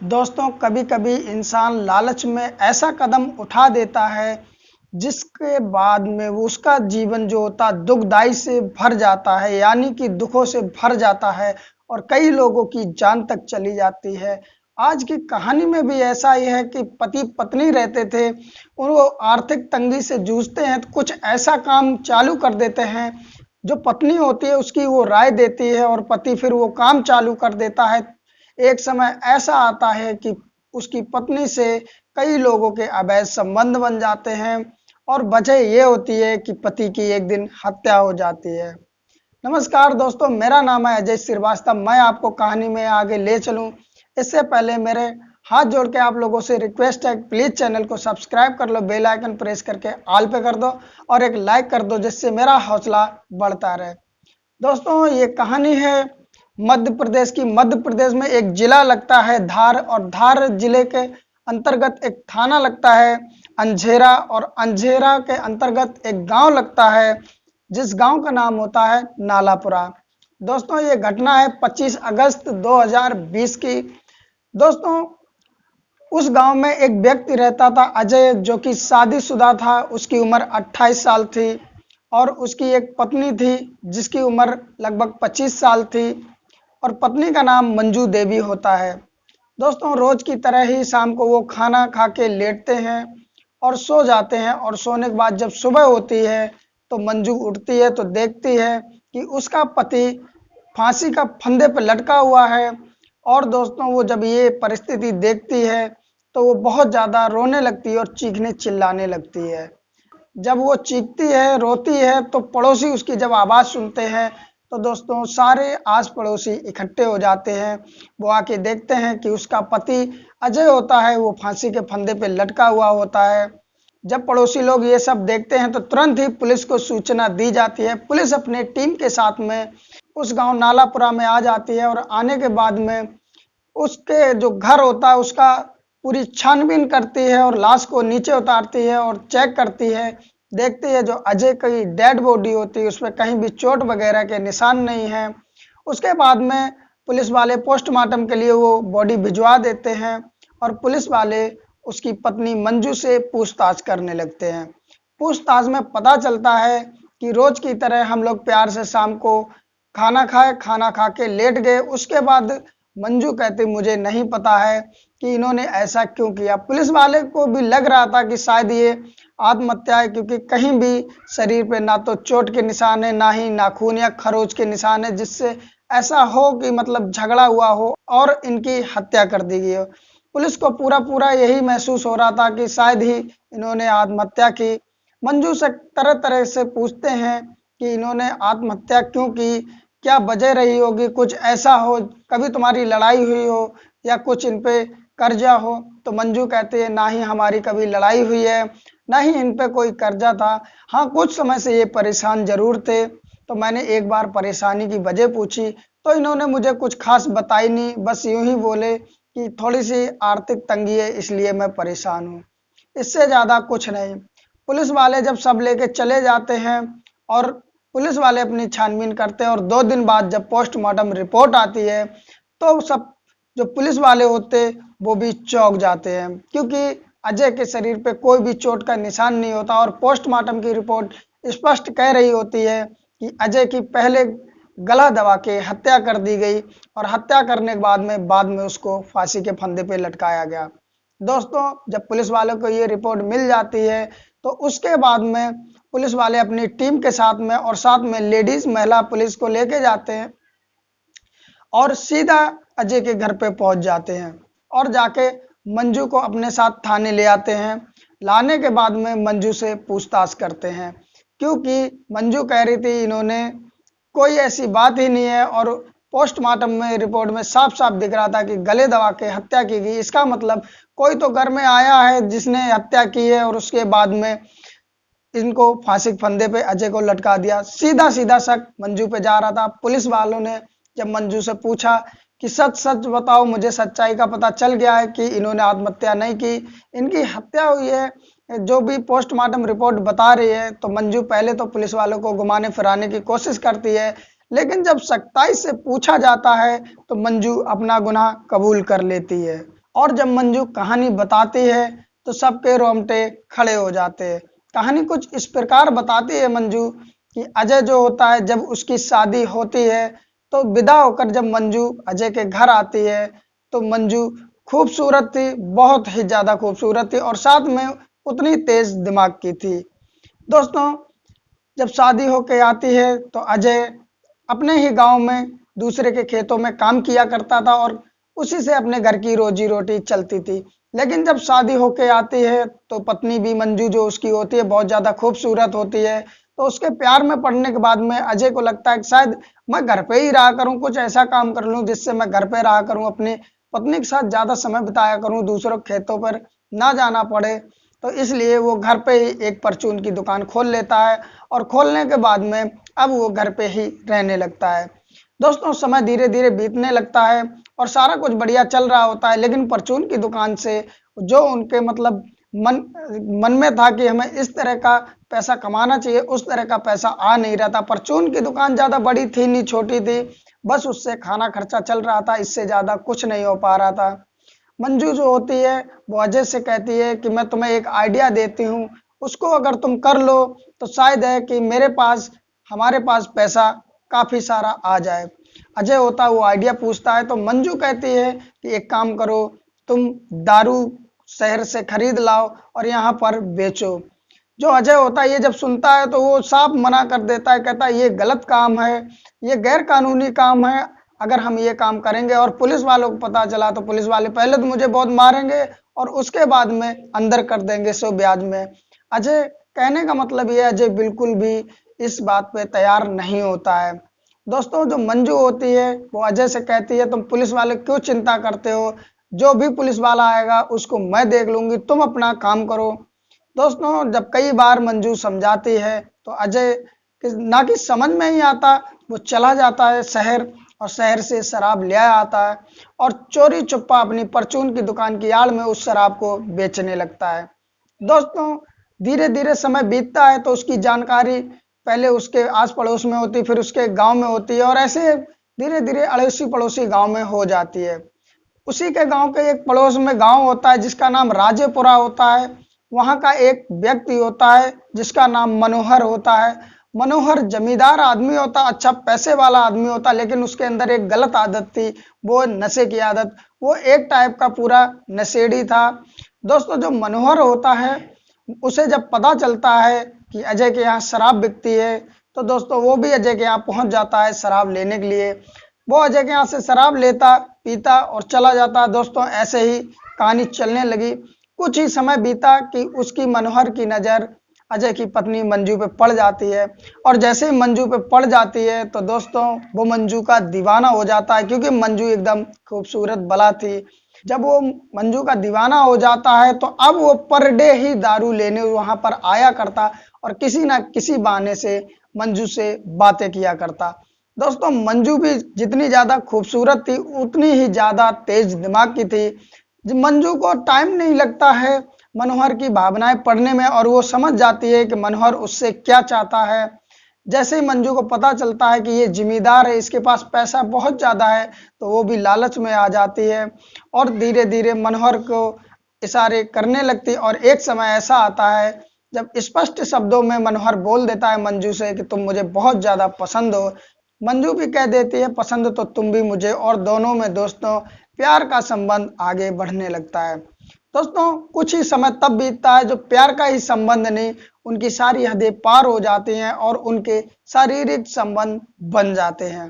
दोस्तों, कभी कभी इंसान लालच में ऐसा कदम उठा देता है जिसके बाद में वो उसका जीवन जो होता दुखदाई से भर जाता है, यानी कि दुखों से भर जाता है और कई लोगों की जान तक चली जाती है। आज की कहानी में भी ऐसा ही है कि पति पत्नी रहते थे, वो आर्थिक तंगी से जूझते हैं तो कुछ ऐसा काम चालू कर देते हैं। जो पत्नी होती है उसकी वो राय देती है और पति फिर वो काम चालू कर देता है। एक समय ऐसा आता है कि उसकी पत्नी से कई लोगों के अवैध संबंध बन जाते हैं और वजह ये होती है कि पति की एक दिन हत्या हो जाती है। नमस्कार दोस्तों, मेरा नाम है अजय श्रीवास्तव। मैं आपको कहानी में आगे ले चलूं इससे पहले मेरे हाथ जोड़ के आप लोगों से रिक्वेस्ट है, प्लीज चैनल को सब्सक्राइब कर लो, बेल आइकन प्रेस करके ऑल पे कर दो और एक लाइक कर दो, जिससे मेरा हौसला बढ़ता रहे। दोस्तों, ये कहानी है मध्य प्रदेश की। मध्य प्रदेश में एक जिला लगता है धार, और धार जिले के अंतर्गत एक थाना लगता है अंझेरा, और अंझेरा के अंतर्गत एक गांव लगता है जिस गांव का नाम होता है नालापुरा। दोस्तों, ये घटना है 25 अगस्त 2020 की। दोस्तों, उस गांव में एक व्यक्ति रहता था अजय, जो कि शादीशुदा था। उसकी उम्र 28 साल थी और उसकी एक पत्नी थी जिसकी उम्र लगभग 25 साल थी, और पत्नी का नाम मंजू देवी होता है। दोस्तों, रोज की तरह ही शाम को वो खाना खा के लेटते हैं और सो जाते हैं, और सोने के बाद जब सुबह होती है तो मंजू उठती है तो देखती है कि उसका पति फांसी का फंदे पर लटका हुआ है। और दोस्तों, वो जब ये परिस्थिति देखती है तो वो बहुत ज़्यादा रोने लगती है और चीखने चिल्लाने लगती है। जब वो चीखती है, रोती है, तो पड़ोसी उसकी जब आवाज़ सुनते हैं तो दोस्तों सारे आस पड़ोसी इकट्ठे हो जाते हैं। वो आके देखते हैं कि उसका पति अजय होता है, वो फांसी के फंदे पे लटका हुआ होता है। जब पड़ोसी लोग ये सब देखते हैं तो तुरंत ही पुलिस को सूचना दी जाती है। पुलिस अपने टीम के साथ में उस गांव नालापुरा में आ जाती है, और आने के बाद में उसके जो घर होता है उसका पूरी छानबीन करती है और लाश को नीचे उतारती है और चेक करती है। देखती है जो अजय की डेड बॉडी होती है उसमें कहीं भी चोट वगैरह के निशान नहीं है। उसके बाद में पुलिस वाले पोस्टमार्टम के लिए वो बॉडी भिजवा देते हैं, और पुलिस वाले उसकी पत्नी मंजू से पूछताछ करने लगते हैं। पूछताछ में पता चलता है कि रोज की तरह हम लोग प्यार से शाम को खाना खाए, खाना खा के लेट गए। उसके बाद मंजू कहती मुझे नहीं पता है कि इन्होंने ऐसा क्यों किया। पुलिस वाले को भी लग रहा था कि शायद ये आत्महत्या है, क्योंकि कहीं भी शरीर पे ना तो चोट के निशान है, ना ही नाखून या खरोच के निशान है, जिससे ऐसा हो कि मतलब झगड़ा हुआ हो और इनकी हत्या कर दी गई हो। पुलिस को पूरा पूरा यही महसूस हो रहा था कि शायद ही इन्होंने आत्महत्या की। मंजू से तरह तरह से पूछते हैं कि इन्होंने आत्महत्या क्यों की, क्या वजह रही होगी, कुछ ऐसा हो, कभी तुम्हारी लड़ाई हुई हो या कुछ इन पे कर्जा हो। तो मंजू कहती है ना ही हमारी कभी लड़ाई हुई है, ना ही इन पे कोई कर्जा था। हाँ, कुछ समय से ये परेशान जरूर थे, तो मैंने एक बार परेशानी की वजह पूछी तो इन्होंने मुझे कुछ खास बताई नहीं, बस यूं ही बोले कि थोड़ी सी आर्थिक तंगी है इसलिए मैं परेशान हूँ, इससे ज़्यादा कुछ नहीं। पुलिस वाले जब सब लेके चले जाते हैं और पुलिस वाले अपनी छानबीन करते हैं, और 2 दिन बाद जब पोस्टमार्टम रिपोर्ट आती है तो सब जो पुलिस वाले होते वो भी चौंक जाते हैं, क्योंकि अजय के शरीर पे कोई भी चोट का निशान नहीं होता, और पोस्टमार्टम की रिपोर्ट स्पष्ट कह रही होती है कि अजय की पहले गला दबा के हत्या कर दी गई, और हत्या करने के बाद में उसको फांसी के फंदे पे लटकाया गया। दोस्तों, जब पुलिस वालों को ये रिपोर्ट मिल जाती है तो उसके बाद में पुलिस वाले अपनी टीम के साथ में और साथ में लेडीज महिला पुलिस को लेके जाते हैं और सीधा अजय के घर पे पहुंच जाते हैं, और जाके मंजू को अपने साथ थाने ले आते हैं। लाने के बाद में मंजू से पूछताछ करते हैं, क्योंकि मंजू कह रही थी इन्होंने कोई ऐसी बात ही नहीं है, और पोस्टमार्टम में रिपोर्ट में साफ साफ दिख रहा था कि गले दबा के हत्या की गई। इसका मतलब कोई तो घर में आया है जिसने हत्या की है, और उसके बाद में इनको फांसी के फंदे पे अजय को लटका दिया। सीधा सीधा शक मंजू पे जा रहा था। पुलिस वालों ने जब मंजू से पूछा कि सच सच बताओ, मुझे सच्चाई का पता चल गया है कि इन्होंने आत्महत्या नहीं की, इनकी हत्या हुई है, जो भी पोस्टमार्टम रिपोर्ट बता रही है। तो मंजू पहले तो पुलिस वालों को घुमाने फिराने की कोशिश करती है, लेकिन जब सख्ताई से पूछा जाता है तो मंजू अपना गुनाह कबूल कर लेती है और जब मंजू कहानी बताती है तो सबके रोंगटे खड़े हो जाते हैं। कहानी कुछ इस प्रकार बताती है मंजू कि अजय जो होता है, जब उसकी शादी होती है तो विदा होकर जब मंजू अजय के घर आती है तो मंजू खूबसूरत थी, बहुत ही ज़्यादा खूबसूरत थी और साथ में उतनी तेज दिमाग की थी। दोस्तों, जब शादी होके आती है तो अजय अपने ही गांव में दूसरे के खेतों में काम किया करता था और उसी से अपने घर की रोजी रोटी चलती थी। लेकिन जब शादी होके आती है तो पत्नी भी मंजू जो उसकी होती है बहुत ज़्यादा खूबसूरत होती है। तो उसके प्यार में पड़ने के बाद में अजय को लगता है कि शायद मैं घर पे ही रहा करूं, कुछ ऐसा काम कर लूं जिससे मैं घर पे रहा करूं, अपनी पत्नी के साथ ज़्यादा समय बिताया करूं, दूसरों के खेतों पर ना जाना पड़े। तो इसलिए वो घर पे ही एक परचून की दुकान खोल लेता है और खोलने के बाद में अब वो घर पे ही रहने लगता है। दोस्तों, समय धीरे धीरे बीतने लगता है और सारा कुछ बढ़िया चल रहा होता है, लेकिन परचून की दुकान से जो उनके मतलब मन मन में था कि हमें इस तरह का पैसा कमाना चाहिए, उस तरह का पैसा आ नहीं रहा था। परचून की दुकान ज़्यादा बड़ी थी नहीं, छोटी थी, बस उससे खाना खर्चा चल रहा था, इससे ज़्यादा कुछ नहीं हो पा रहा था। मंजू जो होती है वो अजय से कहती है कि मैं तुम्हें एक आइडिया देती हूँ, उसको अगर तुम कर लो तो शायद है कि हमारे पास पैसा काफ़ी सारा आ जाए। अजय होता है वो आइडिया पूछता है तो मंजू कहती है कि एक काम करो, तुम दारू शहर से खरीद लाओ और यहाँ पर बेचो। जो अजय होता है ये जब सुनता है तो वो साफ मना कर देता है, कहता है ये गलत काम है, ये गैर कानूनी काम है। अगर हम ये काम करेंगे और पुलिस वालों को पता चला तो पुलिस वाले पहले तो मुझे बहुत मारेंगे और उसके बाद में अंदर कर देंगे सो ब्याज में। अजय कहने का मतलब ये, अजय बिल्कुल भी इस बात पे तैयार नहीं होता है। दोस्तों, जो मंजू होती है वो अजय से कहती है तुम पुलिस वाले क्यों चिंता करते हो, जो भी पुलिस वाला आएगा उसको मैं देख लूंगी, तुम अपना काम करो। दोस्तों, जब कई बार मंजू समझाती है तो अजय ना कि समझ में ही आता, वो चला जाता है शहर और शहर से शराब ले आता है और चोरी छुपा अपनी परचून की दुकान की आड़ में उस शराब को बेचने लगता है। दोस्तों, धीरे धीरे समय बीतता है तो उसकी जानकारी पहले उसके आस पड़ोस में होती, फिर उसके गांव में होती है और ऐसे धीरे धीरे अड़ोसी पड़ोसी गांव में हो जाती है। उसी के गांव के एक पड़ोस में गांव होता है जिसका नाम राजेपुरा होता है। वहां का एक व्यक्ति होता है जिसका नाम मनोहर होता है। मनोहर जमींदार आदमी होता, अच्छा पैसे वाला आदमी होता, लेकिन उसके अंदर एक गलत आदत थी, वो नशे की आदत। वो एक टाइप का पूरा नशेड़ी था। दोस्तों, जो मनोहर होता है उसे जब पता चलता है कि अजय के यहाँ शराब बिकती है तो दोस्तों वो भी अजय के यहाँ पहुंच जाता है शराब लेने के लिए। वो अजय के यहाँ से शराब लेता, पीता और चला जाता। दोस्तों, ऐसे ही कहानी चलने लगी। कुछ ही समय बीता कि उसकी मनोहर की नज़र अजय की पत्नी मंजू पे पड़ जाती है और जैसे ही मंजू पे पड़ जाती है तो दोस्तों वो मंजू का दीवाना हो जाता है, क्योंकि मंजू एकदम खूबसूरत बला थी। जब वो मंजू का दीवाना हो जाता है तो अब वो पर डे ही दारू लेने वहां पर आया करता और किसी ना किसी बहाने से मंजू से बातें किया करता। दोस्तों, मंजू भी जितनी ज़्यादा खूबसूरत थी उतनी ही ज़्यादा तेज दिमाग की थी। मंजू को टाइम नहीं लगता है मनोहर की भावनाएं पढ़ने में और वो समझ जाती है कि मनोहर उससे क्या चाहता है। जैसे ही मंजू को पता चलता है कि ये जिम्मेदार है, इसके पास पैसा बहुत ज़्यादा है, तो वो भी लालच में आ जाती है और धीरे धीरे मनोहर को इशारे करने लगती। और एक समय ऐसा आता है जब स्पष्ट शब्दों में मनोहर बोल देता है मंजू से कि तुम मुझे बहुत ज़्यादा पसंद हो। मंजू भी कह देती है पसंद तो तुम भी मुझे, और दोनों में दोस्तों प्यार का संबंध आगे बढ़ने लगता है। दोस्तों, कुछ ही समय तब बीतता है जो प्यार का ही संबंध नहीं, उनकी सारी हदें पार हो जाती हैं और उनके शारीरिक संबंध बन जाते हैं।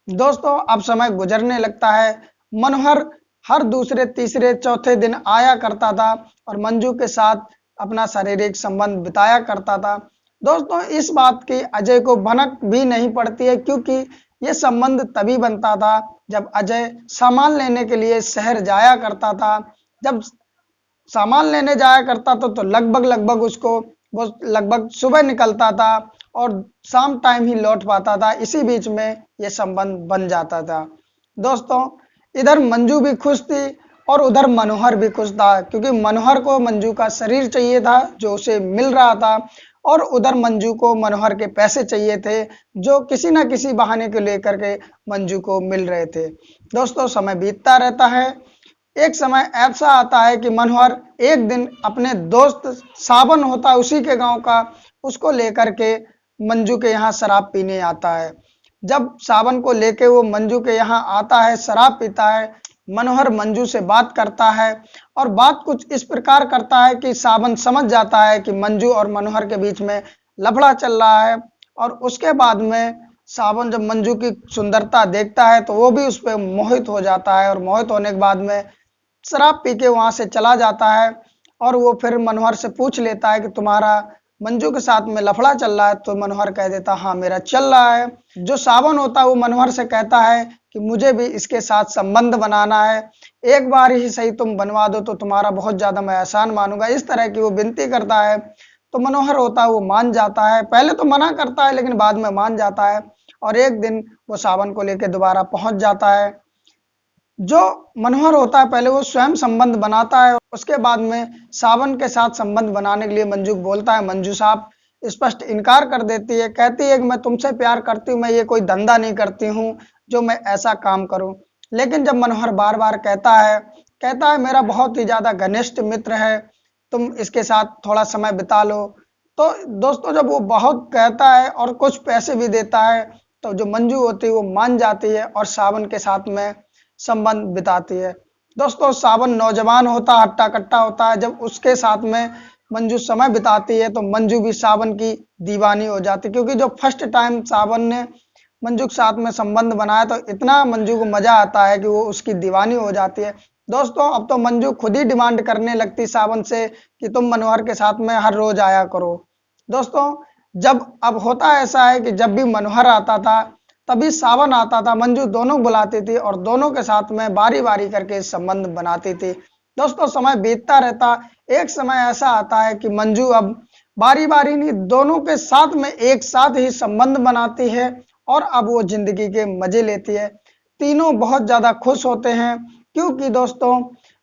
दोस्तों, अब समय गुजरने लगता है। मनोहर हर दूसरे तीसरे चौथे दिन आया करता था और मंजू के साथ अपना शारीरिक संबंध बिताया करता था। दोस्तों, इस बात की अजय को भनक भी नहीं पड़ती है, क्योंकि ये संबंध तभी बनता था जब अजय सामान लेने के लिए शहर जाया करता था। जब सामान लेने जाया करता था तो लगभग उसको वो लगभग सुबह निकलता था और शाम टाइम ही लौट पाता था। इसी बीच में ये संबंध बन जाता था। दोस्तों, इधर मंजू भी खुश थी और उधर मनोहर भी खुश था, क्योंकि मनोहर को मंजू का शरीर चाहिए था जो उसे मिल रहा था और उधर मंजू को मनोहर के पैसे चाहिए थे जो किसी ना किसी बहाने को लेकर के मंजू को मिल रहे थे। दोस्तों, समय बीतता रहता है। एक समय ऐसा आता है कि मनोहर एक दिन अपने दोस्त सावन होता है उसी के गांव का, उसको लेकर के मंजू के यहाँ शराब पीने आता है। जब सावन को लेके वो मंजू के यहाँ आता है, शराब पीता है, मनोहर मंजू से बात करता है और बात कुछ इस प्रकार करता है कि सावन समझ जाता है कि मंजू और मनोहर के बीच में लफड़ा चल रहा है। और उसके बाद में सावन जब मंजू की सुंदरता देखता है तो वो भी उस पर मोहित हो जाता है और मोहित होने के बाद में शराब पी के वहां से चला जाता है। और वो फिर मनोहर से पूछ लेता है कि तुम्हारा मंजू के साथ में लफड़ा चल रहा है, तो मनोहर कह देता हाँ मेरा चल रहा है। जो सावन होता है वो मनोहर से कहता है कि मुझे भी इसके साथ संबंध बनाना है, एक बार ही सही तुम बनवा दो तो तुम्हारा बहुत ज्यादा मैं एहसान मानूंगा, इस तरह की वो विनती करता है। तो मनोहर होता है वो मान जाता है, पहले तो मना करता है लेकिन बाद में मान जाता है और एक दिन वो सावन को लेकर दोबारा पहुंच जाता है। जो मनोहर होता है पहले वो स्वयं संबंध बनाता है, उसके बाद में सावन के साथ संबंध बनाने के लिए मंजू को बोलता है। मंजू साहब स्पष्ट इनकार कर देती है, कहती है कि मैं तुमसे प्यार करती हूँ, मैं ये कोई धंधा नहीं करती हूँ जो मैं ऐसा काम करूं। लेकिन जब मनोहर बार बार कहता है मेरा बहुत ही ज्यादा घनिष्ठ मित्र है, तुम इसके साथ थोड़ा समय बिता लो, तो दोस्तों जब वो बहुत कहता है और कुछ पैसे भी देता है तो जो मंजू होती है वो मान जाती है और सावन के साथ में संबंध बिताती है। दोस्तों सावन नौजवान होता हट्टा कट्टा होता है, जब उसके साथ में मंजू समय बिताती है तो मंजू भी सावन की दीवानी हो जाती है, क्योंकि जो फर्स्ट टाइम सावन ने मंजू के साथ में संबंध बनाया तो इतना मंजू को मजा आता है कि वो उसकी दीवानी हो जाती है। दोस्तों अब तो मंजू खुद ही डिमांड करने लगती सावन से कि तुम मनोहर के साथ में हर रोज आया करो। दोस्तों जब अब होता ऐसा है कि जब भी मनोहर आता था तभी सावन आता था, मंजू दोनों बुलाती थी और दोनों के साथ में बारी बारी करके संबंध बनाती थी। दोस्तों समय बीतता रहता, एक समय ऐसा आता है कि मंजू अब बारी बारी नहीं दोनों के साथ में एक साथ ही संबंध बनाती है और अब वो जिंदगी के मजे लेती है। तीनों बहुत ज्यादा खुश होते हैं क्योंकि दोस्तों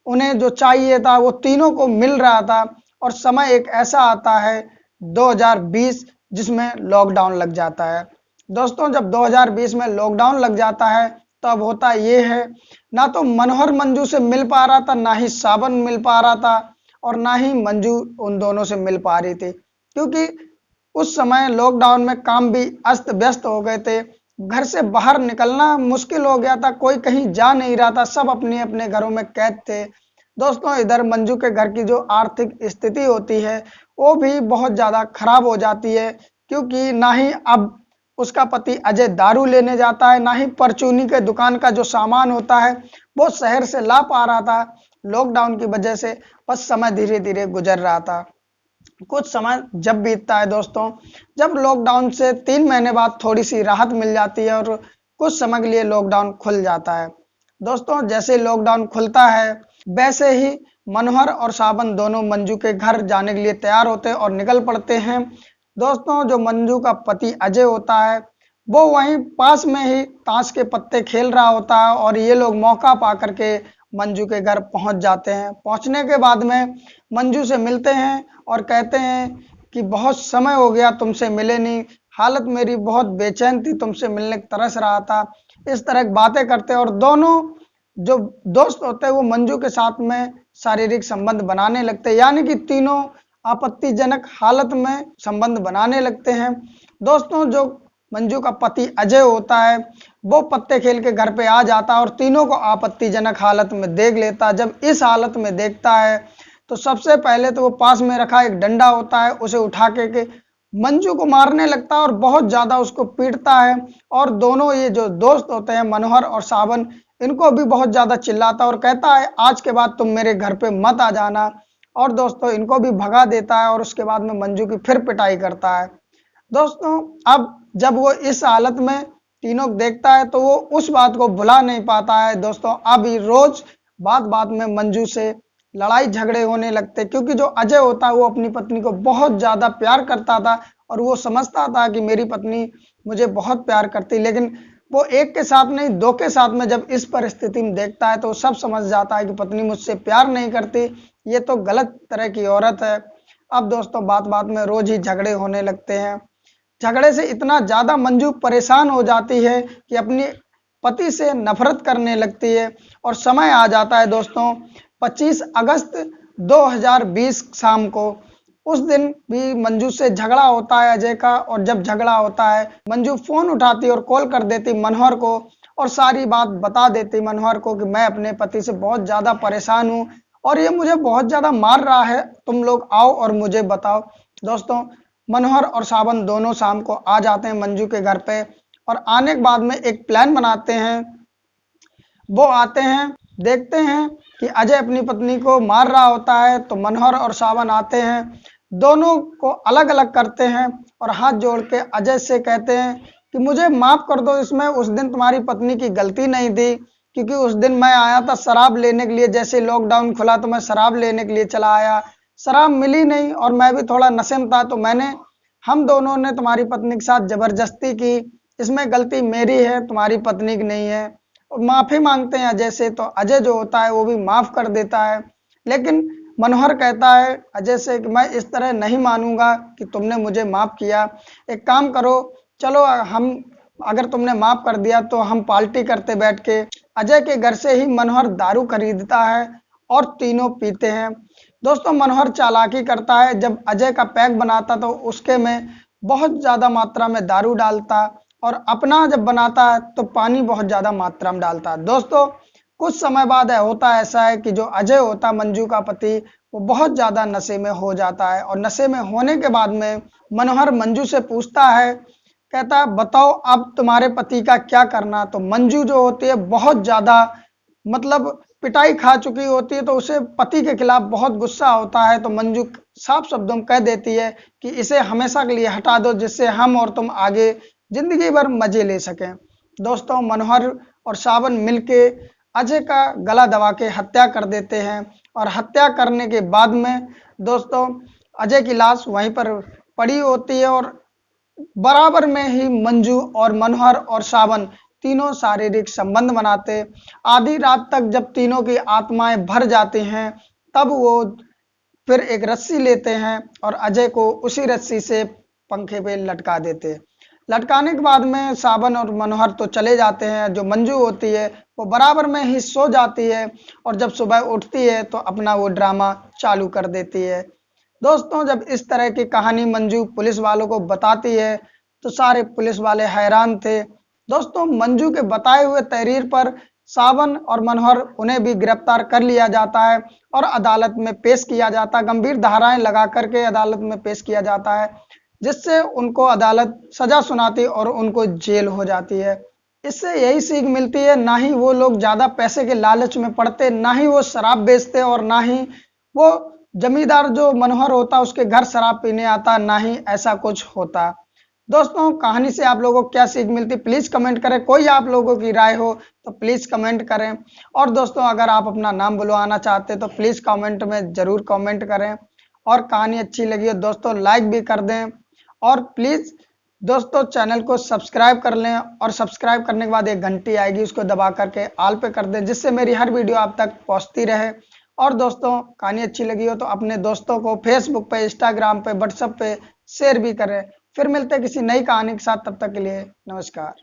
उन्हें जो चाहिए था वो तीनों को मिल रहा था। और समय एक ऐसा आता है 2020 जिसमें लॉकडाउन लग जाता है। दोस्तों जब 2020 में लॉकडाउन लग जाता है तब होता ये है, ना तो मनोहर मंजू से मिल पा रहा था, ना ही सावन मिल पा रहा था और ना ही मंजू उन दोनों से मिल पा रही थी, क्योंकि उस समय लॉकडाउन में काम भी अस्त व्यस्त हो गए थे, घर से बाहर निकलना मुश्किल हो गया था, कोई कहीं जा नहीं रहा था, सब अपने अपने घरों में कैद थे। दोस्तों इधर मंजू के घर की जो आर्थिक स्थिति होती है वो भी बहुत ज्यादा खराब हो जाती है, क्योंकि ना ही अब उसका पति अजय दारू लेने जाता है, ना ही परचूनी के दुकान का जो सामान होता है वो शहर से ला पा रहा था लॉकडाउन की वजह से। बस समय धीरे धीरे गुजर रहा था। कुछ समय जब बीतता है दोस्तों, जब लॉकडाउन से 3 महीने बाद थोड़ी सी राहत मिल जाती है और कुछ समय के लिए लॉकडाउन खुल जाता है। दोस्तों जैसे लॉकडाउन खुलता है वैसे ही मनोहर और सावन दोनों मंजू के घर जाने के लिए तैयार होते हैं और निकल पड़ते हैं। दोस्तों जो मंजू का पति अजय होता है वो वहीं पास में ही ताश के पत्ते खेल रहा होता है और ये लोग मौका पा करके मंजू के घर पहुंच जाते हैं। पहुंचने के बाद में मंजू से मिलते हैं और कहते हैं कि बहुत समय हो गया तुमसे मिले नहीं, हालत मेरी बहुत बेचैन थी, तुमसे मिलने की तरस रहा था, इस तरह की बातें करते हैं और दोनों जो दोस्त होते हैं वो मंजू के साथ में शारीरिक संबंध बनाने लगते हैं, यानी कि तीनों आपत्तिजनक हालत में संबंध बनाने लगते हैं। दोस्तों जो मंजू का पति अजय होता है वो पत्ते खेल के घर पे आ जाता है और तीनों को आपत्तिजनक हालत में देख लेता। जब इस हालत में देखता है तो सबसे पहले तो वो पास में रखा एक डंडा होता है उसे उठा के मंजू को मारने लगता है और बहुत ज्यादा उसको पीटता है। और दोनों ये जो दोस्त होते हैं मनोहर और सावन, इनको भी बहुत ज्यादा चिल्लाता है और कहता है आज के बाद तुम मेरे घर पे मत आ जाना। और दोस्तों इनको भी भगा देता है और उसके बाद में मंजू की फिर पिटाई करता है। दोस्तों अब जब वो इस हालत में तीनों देखता है तो वो उस बात को भुला नहीं पाता है। दोस्तों अब रोज बात बात में मंजू से लड़ाई झगड़े होने लगते, क्योंकि जो अजय होता है वो अपनी पत्नी को बहुत ज्यादा प्यार करता था और वो समझता था कि मेरी पत्नी मुझे बहुत प्यार करती, लेकिन वो एक के साथ नहीं दो के साथ में जब इस परिस्थिति में देखता है तो सब समझ जाता है कि पत्नी मुझसे प्यार नहीं करती, ये तो गलत तरह की औरत है। अब दोस्तों बात बात में रोज ही झगड़े होने लगते हैं। झगड़े से इतना ज्यादा मंजू परेशान हो जाती है कि अपनी पति से नफरत करने लगती है और समय आ जाता है दोस्तों 25 अगस्त 2020 शाम को। उस दिन भी मंजू से झगड़ा होता है अजय का, और जब झगड़ा होता है मंजू फोन उठाती और कॉल कर देती मनोहर को और सारी बात बता देती मनोहर को कि मैं अपने पति से बहुत ज़्यादा परेशान हूँ और ये मुझे बहुत ज़्यादा मार रहा है, तुम लोग आओ और मुझे बताओ। दोस्तों मनोहर और सावन दोनों शाम को आ जाते हैं मंजू के घर पे और आने के बाद में एक प्लान बनाते हैं। वो आते हैं, देखते हैं कि अजय अपनी पत्नी को मार रहा होता है, तो मनोहर और सावन आते हैं, दोनों को अलग अलग करते हैं और हाथ जोड़ के अजय से कहते हैं कि मुझे माफ कर दो, इसमें उस दिन तुम्हारी पत्नी की गलती नहीं थी, क्योंकि उस दिन मैं आया था शराब लेने के लिए, जैसे लॉकडाउन खुला तो मैं शराब लेने के लिए चला आया, शराब मिली नहीं और मैं भी थोड़ा नशे में था, तो हम दोनों ने तुम्हारी पत्नी के साथ जबरदस्ती की, इसमें गलती मेरी है, तुम्हारी पत्नी की नहीं है। और माफी मांगते हैं अजय से, तो अजय जो होता है वो भी माफ कर देता है। लेकिन मनोहर कहता है अजय से कि मैं इस तरह नहीं मानूंगा कि तुमने मुझे माफ किया, एक काम करो, चलो हम, अगर तुमने माफ कर दिया तो हम पार्टी करते बैठ के। अजय के घर से ही मनोहर दारू खरीदता है और तीनों पीते हैं। दोस्तों मनोहर चालाकी करता है, जब अजय का पैक बनाता तो उसके में बहुत ज़्यादा मात्रा में दारू डालता और अपना जब बनाता है तो पानी बहुत ज़्यादा मात्रा में डालता है। दोस्तों कुछ समय बाद होता ऐसा है कि जो अजय होता है मंजू का पति, वो बहुत ज़्यादा नशे में हो जाता है और नशे में होने के बाद में मनोहर मंजू से पूछता है, कहता है बताओ अब तुम्हारे पति का क्या करना। तो मंजू जो होती है बहुत ज़्यादा मतलब पिटाई खा चुकी होती है, तो उसे पति के खिलाफ बहुत गुस्सा होता है, तो मंजू साफ शब्दों में कह देती है कि इसे हमेशा के लिए हटा दो, जिससे हम और तुम आगे जिंदगी भर मजे ले सकें। दोस्तों मनोहर और सावन मिलके अजय का गला दबा के हत्या कर देते हैं और हत्या करने के बाद में दोस्तों अजय की लाश वहीं पर पड़ी होती है और बराबर में ही मंजू और मनोहर और सावन तीनों शारीरिक संबंध बनाते। आधी रात तक जब तीनों की आत्माएं भर जाती हैं तब वो फिर एक रस्सी लेते हैं और अजय को उसी रस्सी से पंखे पे लटका देते। लटकाने के बाद में सावन और मनोहर तो चले जाते हैं, जो मंजू होती है वो बराबर में ही सो जाती है और जब सुबह उठती है तो अपना वो ड्रामा चालू कर देती है। दोस्तों जब इस तरह की कहानी मंजू पुलिस वालों को बताती है तो सारे पुलिस वाले हैरान थे। दोस्तों मंजू के बताए हुए तहरीर पर सावन और मनोहर उन्हें भी गिरफ्तार कर लिया जाता है और अदालत में पेश किया जाता है, गंभीर धाराएं लगा करके अदालत में पेश किया जाता है, जिससे उनको अदालत सजा सुनाती और उनको जेल हो जाती है। इससे यही सीख मिलती है, ना ही वो लोग ज़्यादा पैसे के लालच में पड़ते, ना ही वो शराब बेचते और ना ही वो जमींदार जो मनोहर होता उसके घर शराब पीने आता, ना ही ऐसा कुछ होता। दोस्तों कहानी से आप लोगों को क्या सीख मिलती प्लीज़ कमेंट करें, कोई आप लोगों की राय हो तो प्लीज़ कमेंट करें। और दोस्तों अगर आप अपना नाम बुलवाना चाहते तो प्लीज़ कमेंट में ज़रूर कमेंट करें। और कहानी अच्छी लगी हो दोस्तों लाइक भी कर दें और प्लीज़ दोस्तों चैनल को सब्सक्राइब कर लें और सब्सक्राइब करने के बाद एक घंटी आएगी उसको दबा करके ऑल पे कर दें, जिससे मेरी हर वीडियो आप तक पहुंचती रहे। और दोस्तों कहानी अच्छी लगी हो तो अपने दोस्तों को फेसबुक पे, इंस्टाग्राम पे, व्हाट्सएप पे शेयर भी करें। फिर मिलते हैं किसी नई कहानी के साथ, तब तक के लिए नमस्कार।